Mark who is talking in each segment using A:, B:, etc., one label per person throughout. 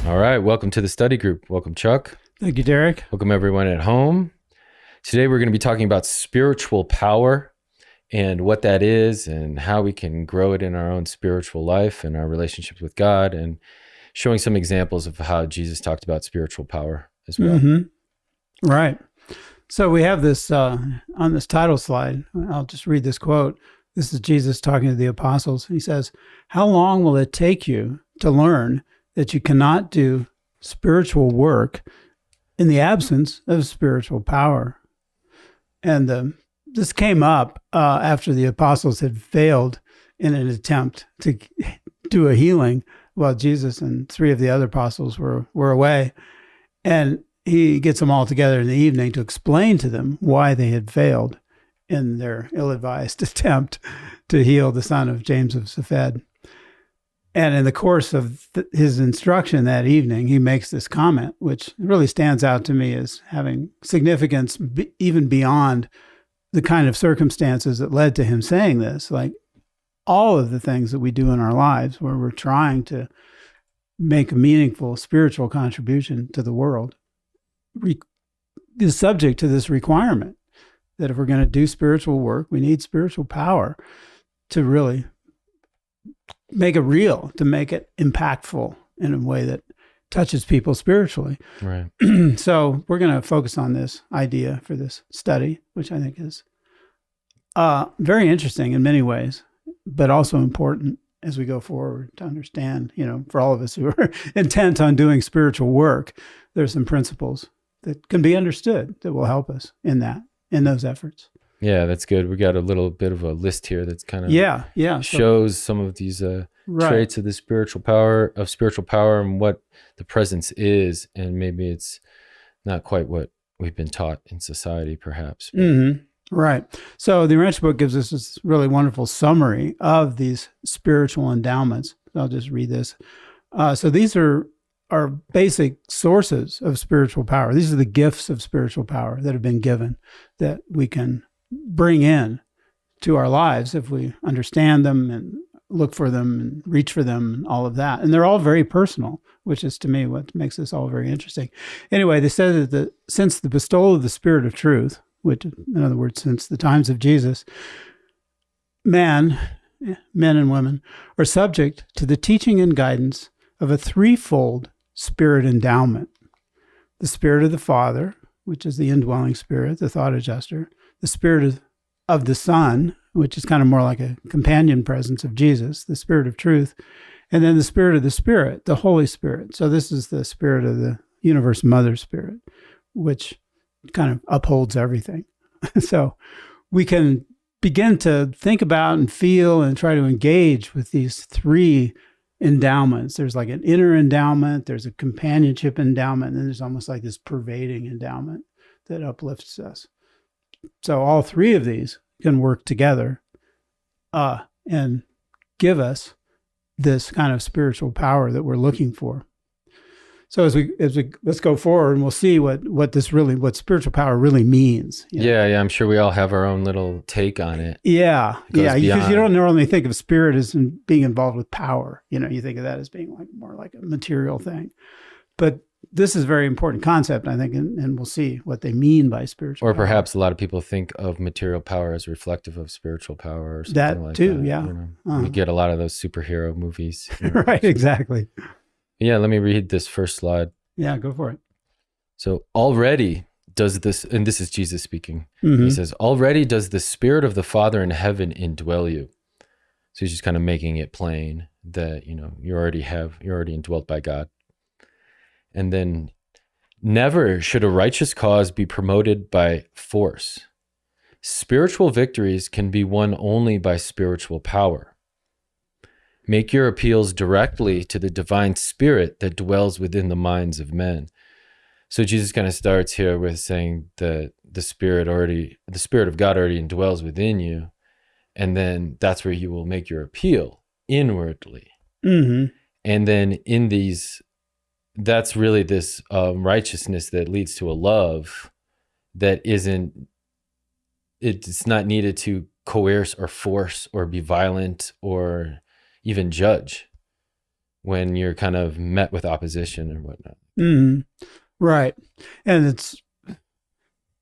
A: All right, welcome to the study group. Welcome, Chuck.
B: Thank you, Derek.
A: Welcome, everyone at home. Today, we're going to be talking about spiritual power and what that is and how we can grow it in our own spiritual life and our relationships with God, and showing some examples of how Jesus talked about spiritual power as well.
B: Mm-hmm. Right. So we have this on this title slide. I'll just read this quote. This is Jesus talking to the apostles. He says, "How long will it take you to learn that you cannot do spiritual work in the absence of spiritual power?" And this came up after the apostles had failed in an attempt to do a healing while Jesus and three of the other apostles were away. And he gets them all together in the evening to explain to them why they had failed in their ill-advised attempt to heal the son of James of Sephed. And in the course of his instruction that evening, he makes this comment, which really stands out to me as having significance even beyond the kind of circumstances that led to him saying this. Like all of the things that we do in our lives where we're trying to make a meaningful spiritual contribution to the world is subject to this requirement that if we're going to do spiritual work, we need spiritual power to really make it real, to make it impactful in a way that touches people spiritually.
A: Right.
B: So we're going to focus on this idea for this study, which I think is very interesting in many ways, but also important as we go forward to understand, for all of us who are intent on doing spiritual work, there's some principles that can be understood that will help us in those efforts.
A: Yeah, that's good. We got a little bit of a list here that's kind of shows some of these traits of the spiritual power and what the presence is, and maybe it's not quite what we've been taught in society, perhaps.
B: Mm-hmm. Right. So the Urantia book gives us this really wonderful summary of these spiritual endowments. I'll just read this. So these are basic sources of spiritual power. These are the gifts of spiritual power that have been given that we can bring in to our lives if we understand them and look for them and reach for them and all of that. And they're all very personal, which is to me what makes this all very interesting. Anyway, they said that since the bestowal of the Spirit of truth, which in other words, since the times of Jesus, men and women are subject to the teaching and guidance of a threefold spirit endowment: the Spirit of the Father, which is the indwelling spirit, the thought adjuster; the Spirit of the Son, which is kind of more like a companion presence of Jesus, the Spirit of truth; and then the Spirit of the Spirit, the Holy Spirit. So this is the Spirit of the universe mother spirit, which kind of upholds everything. So we can begin to think about and feel and try to engage with these three endowments. There's like an inner endowment, there's a companionship endowment, and then there's almost like this pervading endowment that uplifts us. So all three of these can work together and give us this kind of spiritual power that we're looking for. So as we let's go forward, and we'll see what spiritual power really means.
A: Yeah, I'm sure we all have our own little take on it.
B: Yeah, because you don't normally think of spirit as being involved with power. You think of that as being more like a material thing. But this is a very important concept, I think, and we'll see what they mean by spiritual power.
A: Or perhaps a lot of people think of material power as reflective of spiritual power or something
B: that
A: like
B: too,
A: that.
B: Yeah.
A: We get a lot of those superhero movies.
B: Right, exactly.
A: Yeah, let me read this first slide.
B: Yeah, go for it.
A: So already does this, and this is Jesus speaking.
B: Mm-hmm.
A: He says, already does the Spirit of the Father in heaven indwell you. So he's just kind of making it plain that, you're already indwelt by God. And then never should a righteous cause be promoted by force. Spiritual victories can be won only by spiritual power. Make your appeals directly to the divine spirit that dwells within the minds of men. So Jesus kind of starts here with saying that the Spirit of God already indwells within you. And then that's where you will make your appeal inwardly.
B: Mm-hmm.
A: And then that's really this righteousness that leads to a love that it's not needed to coerce or force or be violent or even judge. when you're kind of met with opposition or whatnot.
B: Mm-hmm. Right. And it's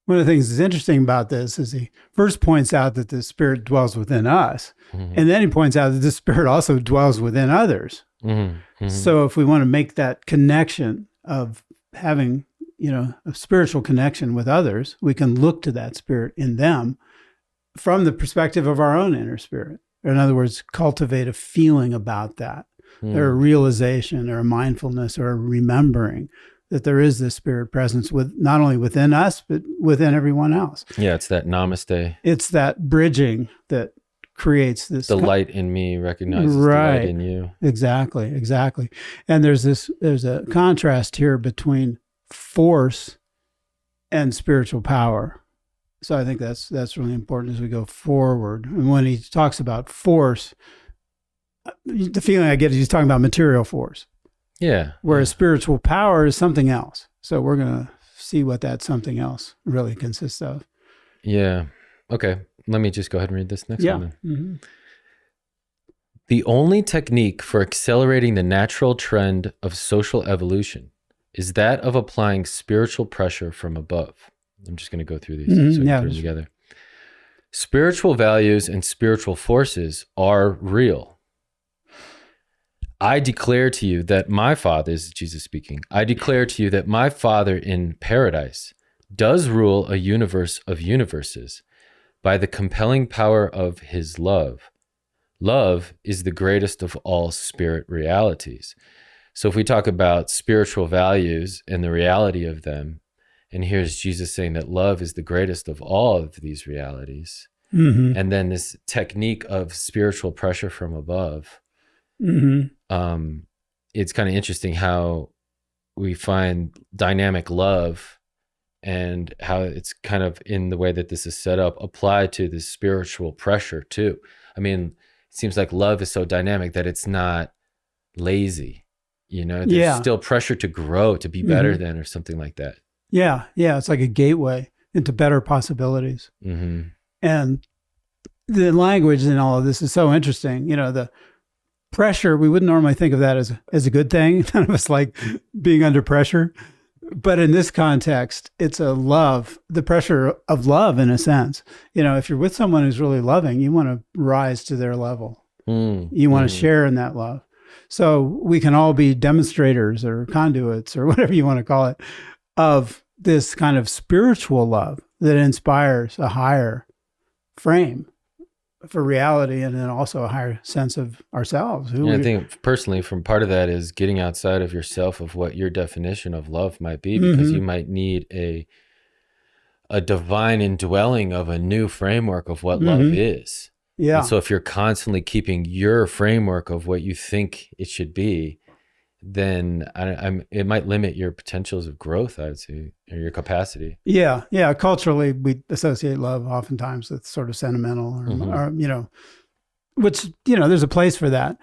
B: one of the things that's interesting about this is he first points out that the Spirit dwells within us.
A: Mm-hmm.
B: And then he points out that the Spirit also dwells within others.
A: Mm-hmm. Mm-hmm.
B: So if we want to make that connection of having, a spiritual connection with others, we can look to that Spirit in them from the perspective of our own inner spirit. Or in other words, cultivate a feeling about that, or a realization, or a mindfulness, or a remembering that there is this Spirit presence with not only within us, but within everyone else.
A: Yeah, it's that namaste.
B: It's that bridging that creates this.
A: The light in me recognizes the light in you.
B: Exactly. And there's a contrast here between force and spiritual power. So I think that's really important as we go forward. And when he talks about force, the feeling I get is he's talking about material force.
A: Yeah.
B: Whereas spiritual power is something else. So we're going to see what that something else really consists of.
A: Yeah. Okay. Let me just go ahead and read this next one then.
B: Mm-hmm.
A: The only technique for accelerating the natural trend of social evolution is that of applying spiritual pressure from above. I'm just going to go through these so we can put them together. Spiritual values and spiritual forces are real. I declare to you that my Father, this is Jesus speaking, I declare to you that my Father in paradise does rule a universe of universes by the compelling power of his love. Love is the greatest of all spirit realities. So if we talk about spiritual values and the reality of them, and here's Jesus saying that love is the greatest of all of these realities, and then this technique of spiritual pressure from above, it's kind of interesting how we find dynamic love and how it's kind of in the way that this is set up applied to this spiritual pressure too. I mean, it seems like love is so dynamic that it's not lazy, there's still pressure to grow, to be better than, or something like that.
B: Yeah. It's like a gateway into better possibilities. And the language in all of this is so interesting. The pressure, we wouldn't normally think of that as a good thing. None of us like being under pressure. But in this context, it's a love, the pressure of love in a sense. If you're with someone who's really loving, you want to rise to their level. You want to share in that love. So we can all be demonstrators or conduits or whatever you want to call it of this kind of spiritual love that inspires a higher frame for reality, and then also a higher sense of ourselves.
A: I think personally, from part of that is getting outside of yourself of what your definition of love might be, because you might need a divine indwelling of a new framework of what love is. Yeah. And so if you're constantly keeping your framework of what you think it should be, then it might limit your potentials of growth, I would say, or your capacity.
B: Yeah. Culturally, we associate love oftentimes with sort of sentimental, or which, there's a place for that.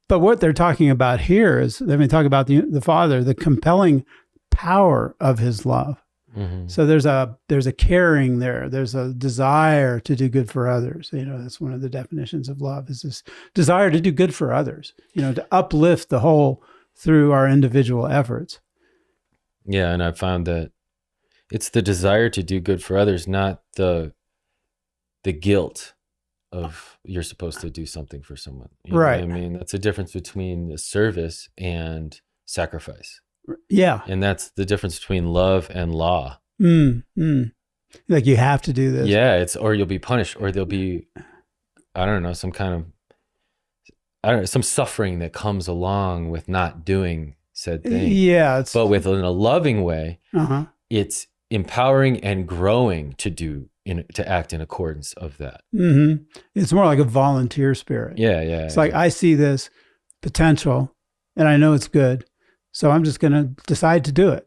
B: But what they're talking about here is, they talk about the Father, the compelling power of his love. So there's a caring there. There's a desire to do good for others. That's one of the definitions of love, is this desire to do good for others, to uplift the whole through our individual efforts.
A: Yeah, and I found that it's the desire to do good for others, not the guilt of you're supposed to do something for someone. You know
B: right.
A: what I mean, that's a difference between the service and sacrifice.
B: Yeah.
A: And that's the difference between love and law.
B: Like you have to do this.
A: Yeah, or you'll be punished, or there'll be, I don't know, some suffering that comes along with not doing said thing.
B: Yeah.
A: But in a loving way, it's empowering and growing to act in accordance of that.
B: It's more like a volunteer spirit.
A: Yeah.
B: It's like, I see this potential and I know it's good, so I'm just going to decide to do it.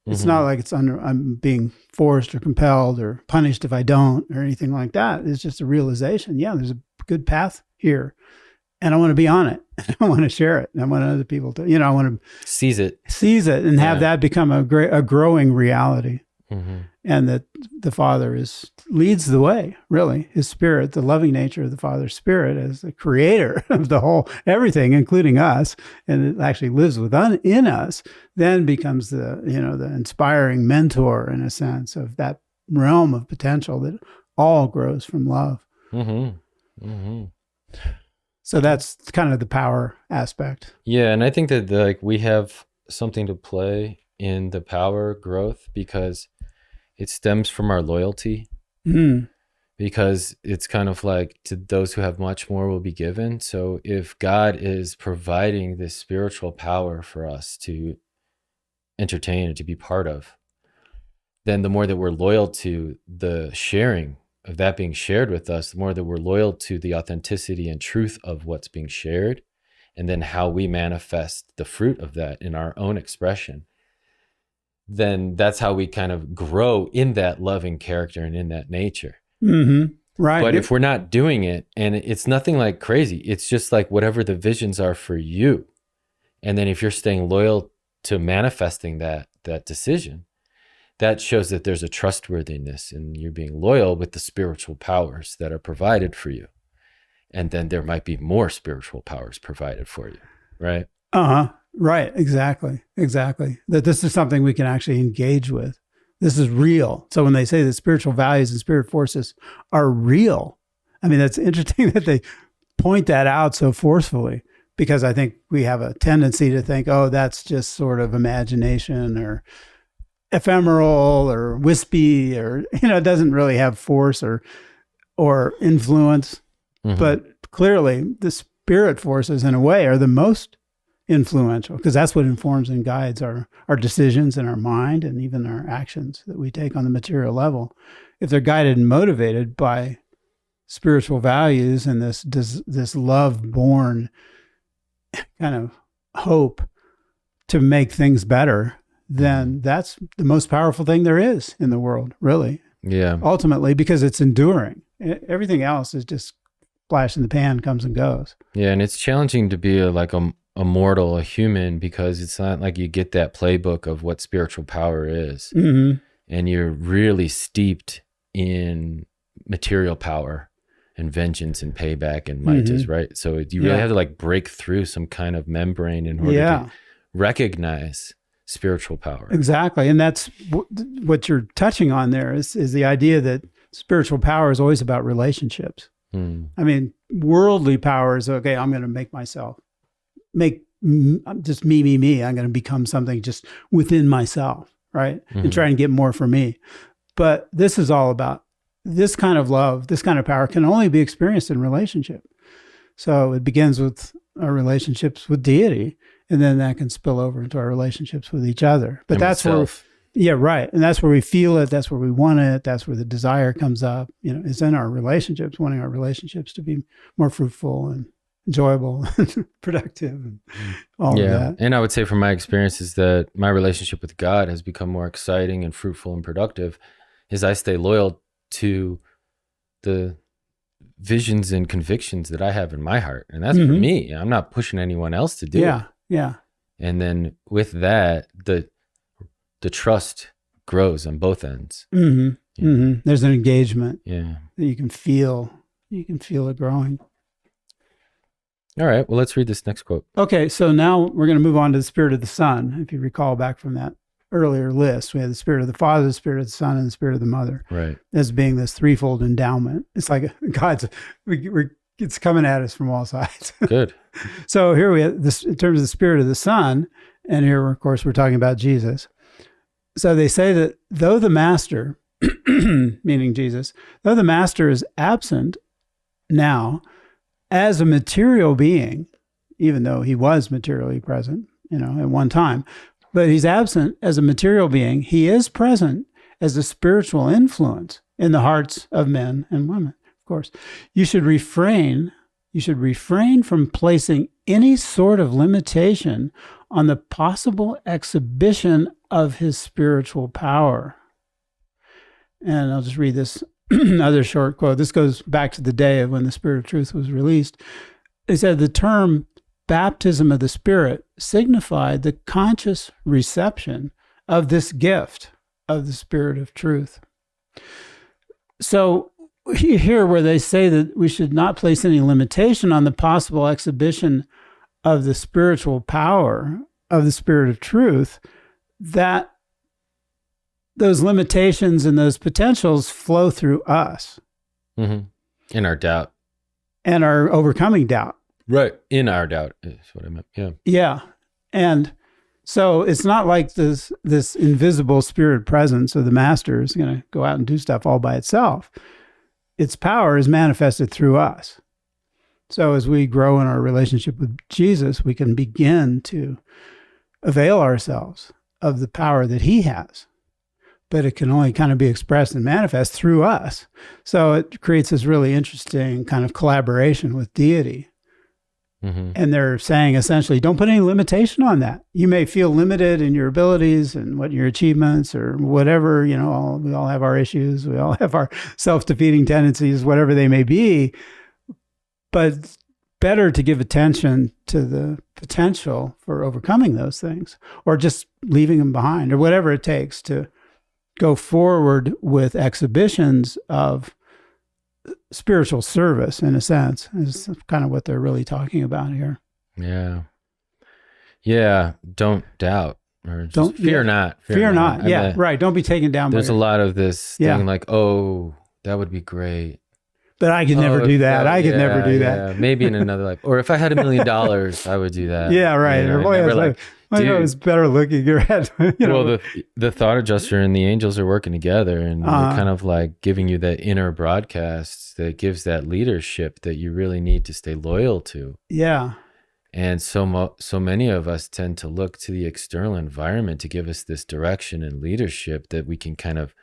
B: It's not like I'm being forced or compelled or punished if I don't or anything like that. It's just a realization. Yeah, there's a good path here, and I want to be on it. I want to share it. And I want other people to, I want to
A: seize it
B: and have that become a growing reality. and that the Father leads the way, really. His Spirit, the loving nature of the Father's Spirit as the creator of the whole, everything, including us, and it actually lives in us, then becomes the inspiring mentor, in a sense, of that realm of potential that all grows from love.
A: Mm-hmm. Mm-hmm.
B: So that's kind of the power aspect.
A: Yeah, and I think that we have something to play in the power growth because it stems from our loyalty.
B: Mm.
A: Because it's kind of like, to those who have much more will be given. So if God is providing this spiritual power for us to entertain and to be part of, then the more that we're loyal to the sharing of that being shared with us, the more that we're loyal to the authenticity and truth of what's being shared, and then how we manifest the fruit of that in our own expression, then that's how we kind of grow in that loving character and in that nature.
B: Mm-hmm. Right.
A: But if we're not doing it, and it's nothing like crazy, it's just like whatever the visions are for you. And then if you're staying loyal to manifesting that decision, that shows that there's a trustworthiness and you're being loyal with the spiritual powers that are provided for you. And then there might be more spiritual powers provided for you, right?
B: Uh-huh. Right. Exactly. That this is something we can actually engage with. This is real. So when they say that spiritual values and spirit forces are real, I mean, that's interesting that they point that out so forcefully, because I think we have a tendency to think, oh, that's just sort of imagination or ephemeral or wispy, or, it doesn't really have force or influence.
A: Mm-hmm.
B: But clearly the spirit forces, in a way, are the most influential, because that's what informs and guides our decisions in our mind and even our actions that we take on the material level. If they're guided and motivated by spiritual values and this love-born kind of hope to make things better, then that's the most powerful thing there is in the world, really.
A: Yeah.
B: Ultimately, because it's enduring. Everything else is just flash in the pan, comes and goes.
A: Yeah, and it's challenging to be a mortal, a human, because it's not like you get that playbook of what spiritual power is.
B: Mm-hmm.
A: And you're really steeped in material power and vengeance and payback and mightas,
B: Mm-hmm.
A: right? So you really have to break through some kind of membrane in order to recognize spiritual power.
B: Exactly. And that's what you're touching on there is the idea that spiritual power is always about relationships. I mean, worldly power is, okay, I'm going to make just me. I'm going to become something just within myself, right?
A: Mm-hmm.
B: And try and get more for me. But this is all about this kind of love, this kind of power can only be experienced in relationship. So it begins with our relationships with deity, and then that can spill over into our relationships with each other. But that's where, right. And that's where we feel it. That's where we want it. That's where the desire comes up, is in our relationships, wanting our relationships to be more fruitful and enjoyable and productive and all of that.
A: And I would say from my experience is that my relationship with God has become more exciting and fruitful and productive as I stay loyal to the visions and convictions that I have in my heart. And that's for me. I'm not pushing anyone else to do it.
B: Yeah.
A: And then with that, the trust grows on both ends.
B: Mm-hmm. Mm-hmm. There's an engagement
A: that
B: you can feel. You can feel it growing.
A: All right. Well, let's read this next quote.
B: Okay. So now we're going to move on to the Spirit of the Son. If you recall back from that earlier list, we had the Spirit of the Father, the Spirit of the Son, and the Spirit of the Mother.
A: Right.
B: As being this threefold endowment. It's like it's coming at us from all sides.
A: Good.
B: So here we have this in terms of the Spirit of the Son, and here, of course, we're talking about Jesus. So they say that though the Master, meaning Jesus, though the Master is absent now as a material being, even though he was materially present, at one time, but he's absent as a material being, he is present as a spiritual influence in the hearts of men and women. Of course, you should refrain from placing any sort of limitation on the possible exhibition of his spiritual power. And I'll just read this other short quote. This goes back to the day of when the Spirit of Truth was released. They said the term baptism of the Spirit signified the conscious reception of this gift of the Spirit of truth. So here where they say that we should not place any limitation on the possible exhibition of the spiritual power of the Spirit of truth, that those limitations and those potentials flow through us.
A: In our doubt.
B: And our overcoming doubt.
A: Right. In our doubt is what I meant. Yeah.
B: Yeah. And so it's not like this invisible spirit presence of the master is going to go out and do stuff all by itself. Its power is manifested through us. So as we grow in our relationship with Jesus, we can begin to avail ourselves of the power that he has. But it can only kind of be expressed and manifest through us. So it creates this really interesting kind of collaboration with deity. And they're saying essentially, don't put any limitation on that. You may feel limited in your abilities and what your achievements or whatever, we all have our issues. We all have our self-defeating tendencies, whatever they may be. But it's better to give attention to the potential for overcoming those things, or just leaving them behind, or whatever it takes to go forward with exhibitions of spiritual service, in a sense, is kind of what they're really talking about here.
A: Yeah. Yeah. Don't doubt, or just fear not.
B: Fear not. Yeah. Right. Don't be taken down.
A: There's a lot of this thing like, oh, that would be great.
B: But I could never do that. I could never do that.
A: Maybe in another life. Or if I had $1 million, I would do that.
B: Yeah. Right. I know it's better looking your head.
A: Well, the thought adjuster and the angels are working together, and they're kind of like giving you that inner broadcast that gives that leadership that you really need to stay loyal to.
B: Yeah.
A: And so many of us tend to look to the external environment to give us this direction and leadership that we can kind of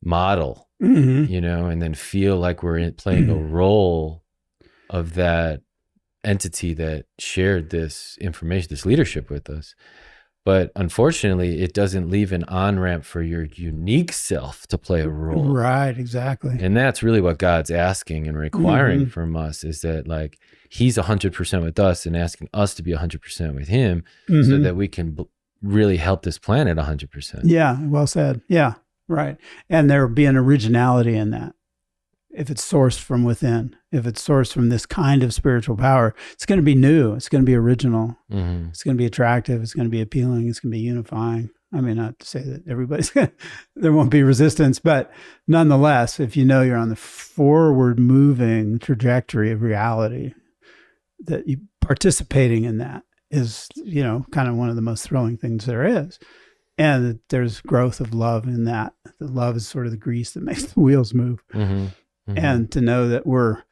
A: model, and then feel like we're playing a role of that entity that shared this information, this leadership with us. But unfortunately, it doesn't leave an on-ramp for your unique self to play a role.
B: Right, exactly.
A: And that's really what God's asking and requiring from us, is that like he's 100% with us and asking us to be 100% with him so that we can really help this planet 100%.
B: Yeah, well said. Yeah, right. And there will be an originality in that. If it's sourced from within, if it's sourced from this kind of spiritual power, it's going to be new. It's going to be original. It's going to be attractive. It's going to be appealing. It's going to be unifying. I mean, not to say that there won't be resistance, but nonetheless, if you know you're on the forward moving trajectory of reality, that you participating in that is, kind of one of the most thrilling things there is. And that there's growth of love in that. The love is sort of the grease that makes the wheels move. And to know that we're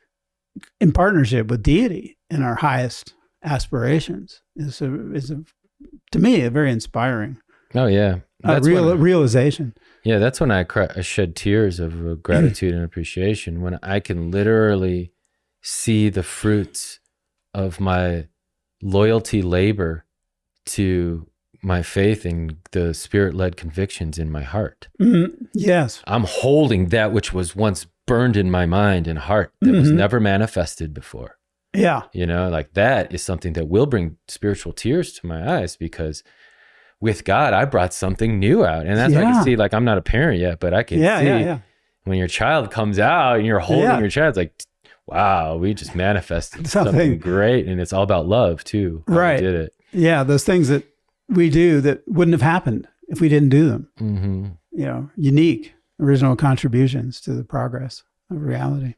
B: in partnership with deity in our highest aspirations is to me, a very inspiring.
A: Oh yeah,
B: realization.
A: Yeah, that's when I shed tears of gratitude and appreciation, when I can literally see the fruits of my loyalty labor to my faith in the spirit-led convictions in my heart.
B: Yes.
A: I'm holding that which was once burned in my mind and heart that was never manifested before.
B: Yeah.
A: Like that is something that will bring spiritual tears to my eyes, because with God, I brought something new out. And that's why I can see, like, I'm not a parent yet, but I can see when your child comes out and you're holding your child, it's like, wow, we just manifested something great. And it's all about love too.
B: Right.
A: We did it.
B: Yeah. Those things that we do that wouldn't have happened if we didn't do them. Unique, original contributions to the progress of reality.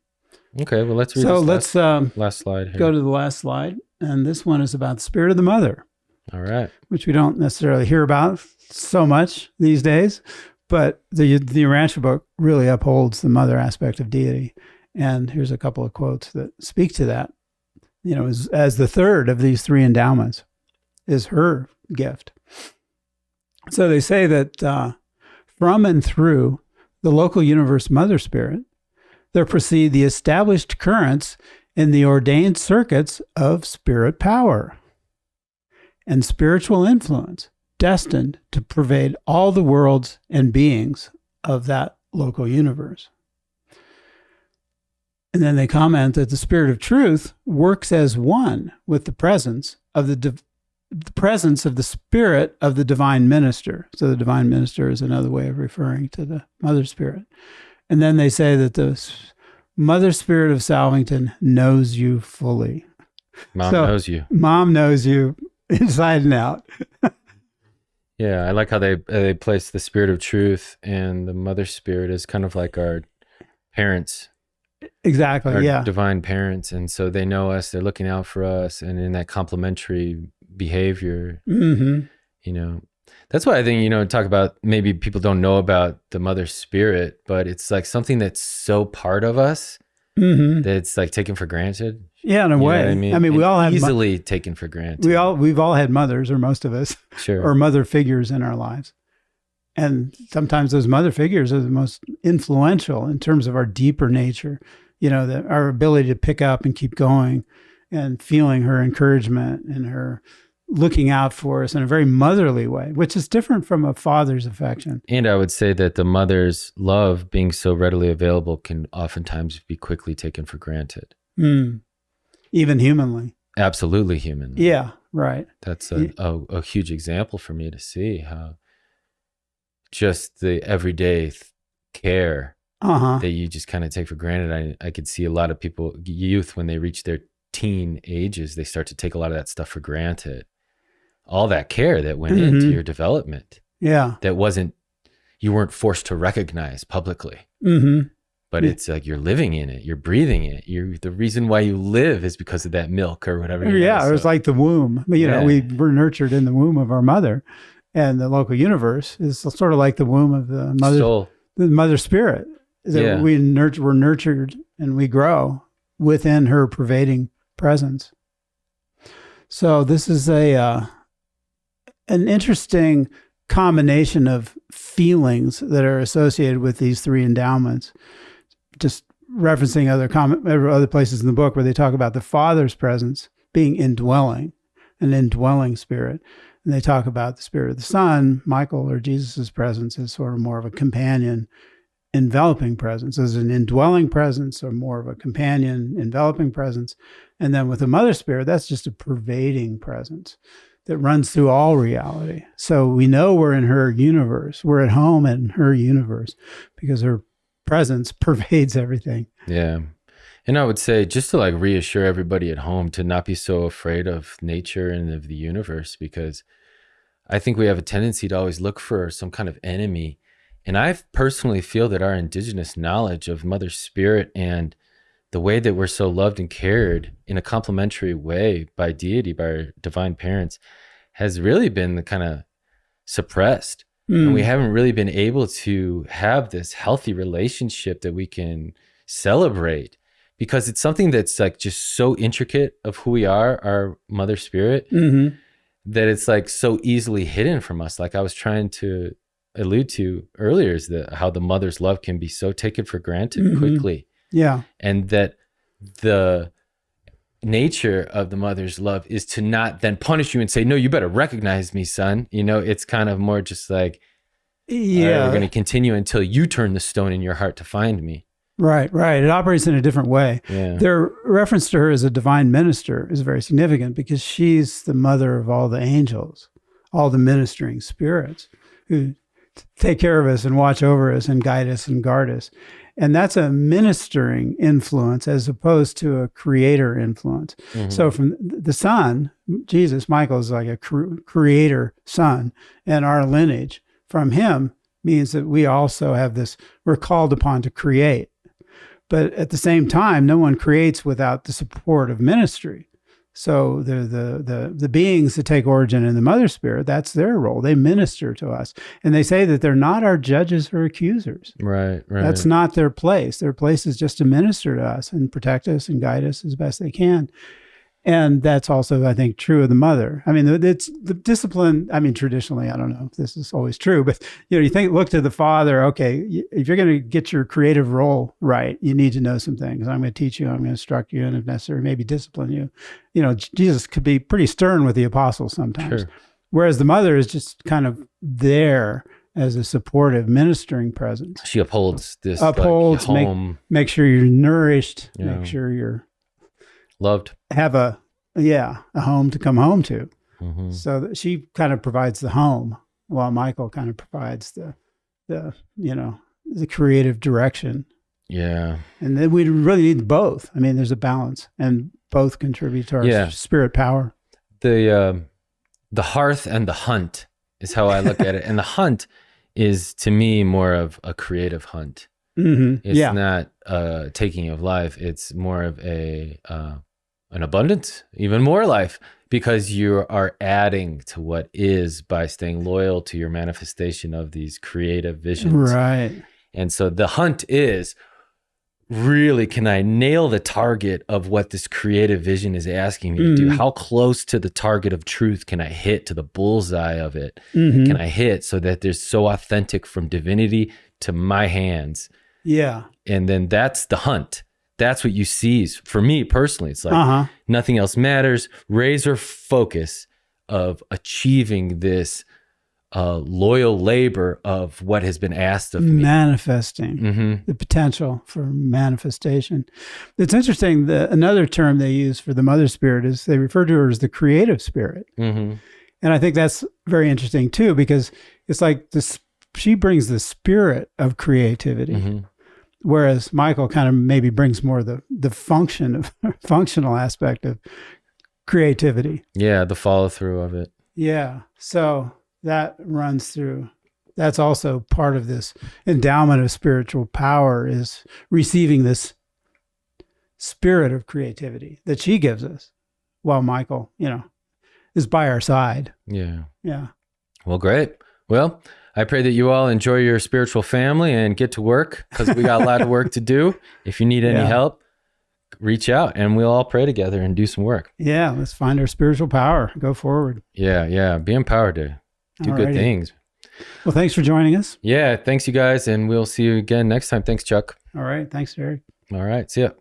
A: Okay, well, let's read last slide here.
B: Go to the last slide. And this one is about the spirit of the mother.
A: All right.
B: Which we don't necessarily hear about so much these days, but the Urantia book really upholds the mother aspect of deity. And here's a couple of quotes that speak to that. As the third of these three endowments is her gift. So they say that from and through the local universe mother spirit, there proceed the established currents in the ordained circuits of spirit power and spiritual influence destined to pervade all the worlds and beings of that local universe. And then they comment that the spirit of truth works as one with the presence of the the presence of the spirit of the divine minister. So the divine minister is another way of referring to the mother spirit. And then they say that the mother spirit of Salvington knows you fully.
A: Mom knows you.
B: Mom knows you inside and out.
A: Yeah, I like how they place the spirit of truth and the mother spirit as kind of like our parents.
B: Exactly,
A: our divine parents. And so they know us, they're looking out for us, and in that complementary behavior, that's why I think, talk about, maybe people don't know about the mother spirit, but it's like something that's so part of us that it's like taken for granted.
B: Yeah, in a way.
A: I mean,
B: we all have
A: easily taken for granted.
B: We've all had mothers, or most of us, or mother figures in our lives. And sometimes those mother figures are the most influential in terms of our deeper nature, our ability to pick up and keep going, and feeling her encouragement and her looking out for us in a very motherly way, which is different from a father's affection.
A: And I would say that the mother's love being so readily available can oftentimes be quickly taken for granted.
B: Even humanly.
A: Absolutely humanly.
B: Yeah, right.
A: That's a huge example for me to see how just the everyday care that you just kind of take for granted. I could see a lot of people, youth, when they reach their teen ages, they start to take a lot of that stuff for granted. All that care that went into your development. Yeah. That you weren't forced to recognize publicly. But it's like you're living in it, you're breathing it. The reason why you live is because of that milk or whatever.
B: It was like the womb. We were nurtured in the womb of our mother, and the local universe is sort of like the womb of the mother soul, the mother spirit. That we're nurtured and we grow within her pervading presence. So this is an interesting combination of feelings that are associated with these three endowments. Just referencing other places in the book where they talk about the Father's presence being indwelling, an indwelling spirit. And they talk about the spirit of the Son, Michael, or Jesus's presence, as sort of more of a companion, enveloping presence. As an indwelling presence, or more of a companion, enveloping presence. And then with the Mother Spirit, that's just a pervading presence that runs through all reality. So we know we're in her universe. We're at home in her universe because her presence pervades everything.
A: Yeah. And I would say, just to like reassure everybody at home, to not be so afraid of nature and of the universe, because I think we have a tendency to always look for some kind of enemy. And I personally feel that our indigenous knowledge of Mother Spirit and the way that we're so loved and cared in a complementary way by deity, by our divine parents, has really been the kind of suppressed. And we haven't really been able to have this healthy relationship that we can celebrate, because it's something that's like just so intricate of who we are, our Mother Spirit, that it's like so easily hidden from us. Like I was trying to allude to earlier, is how the mother's love can be so taken for granted quickly. Yeah. And that the nature of the mother's love is to not then punish you and say, no, you better recognize me, son. It's kind of more just like, we're going to continue until you turn the stone in your heart to find me.
B: Right. It operates in a different way. Yeah. Their reference to her as a divine minister is very significant, because she's the mother of all the angels, all the ministering spirits who take care of us and watch over us and guide us and guard us. And that's a ministering influence as opposed to a creator influence. So from the Son, Jesus, Michael, is like a creator son, and our lineage from him means that we also have this, we're called upon to create. But at the same time, no one creates without the support of ministry. So the beings that take origin in the Mother Spirit, that's their role. They minister to us. And they say that they're not our judges or accusers. Right. That's not their place. Their place is just to minister to us and protect us and guide us as best they can. And that's also, I think, true of the mother. I mean, it's the discipline. I mean, traditionally, I don't know if this is always true, but look to the father. Okay, if you're going to get your creative role right, you need to know some things. I'm going to teach you. I'm going to instruct you, and if necessary, maybe discipline you. Jesus could be pretty stern with the apostles sometimes, whereas the mother is just kind of there as a supportive, ministering presence.
A: She upholds this. Home.
B: Make sure you're nourished. Make sure you're
A: loved.
B: Have a home to come home to. So that she kind of provides the home, while Michael kind of provides the creative direction.
A: Yeah.
B: And then we really need both. I mean, there's a balance, and both contribute to our spirit power.
A: The hearth and the hunt is how I look at it. And the hunt is, to me, more of a creative hunt. It's not a taking of life. It's more of an abundance, even more life, because you are adding to what is by staying loyal to your manifestation of these creative visions.
B: Right.
A: And so the hunt is, really, can I nail the target of what this creative vision is asking me to do? How close to the target of truth can I hit, to the bullseye of it? Can I hit so that there's so authentic from divinity to my hands?
B: Yeah.
A: And then that's the hunt. That's what you seize. For me personally, it's like nothing else matters. Razor focus of achieving this loyal labor of what has been asked of me.
B: Manifesting the potential for manifestation. It's interesting that another term they use for the mother spirit is they refer to her as the creative spirit. And I think that's very interesting too, because it's like this, she brings the spirit of creativity. Whereas Michael kind of maybe brings more the functional aspect of creativity.
A: Yeah, the follow through of it.
B: Yeah. So that runs through. That's also part of this endowment of spiritual power, is receiving this spirit of creativity that she gives us, while Michael, is by our side.
A: Yeah.
B: Yeah.
A: Well, great. Well, I pray that you all enjoy your spiritual family and get to work, because we got a lot of work to do. If you need any help, reach out and we'll all pray together and do some work.
B: Yeah. Let's find our spiritual power. Go forward.
A: Yeah. Yeah. Be empowered to do good things.
B: Well, thanks for joining us.
A: Yeah. Thanks, you guys. And we'll see you again next time. Thanks, Chuck.
B: All right. Thanks, Eric.
A: All right. See ya.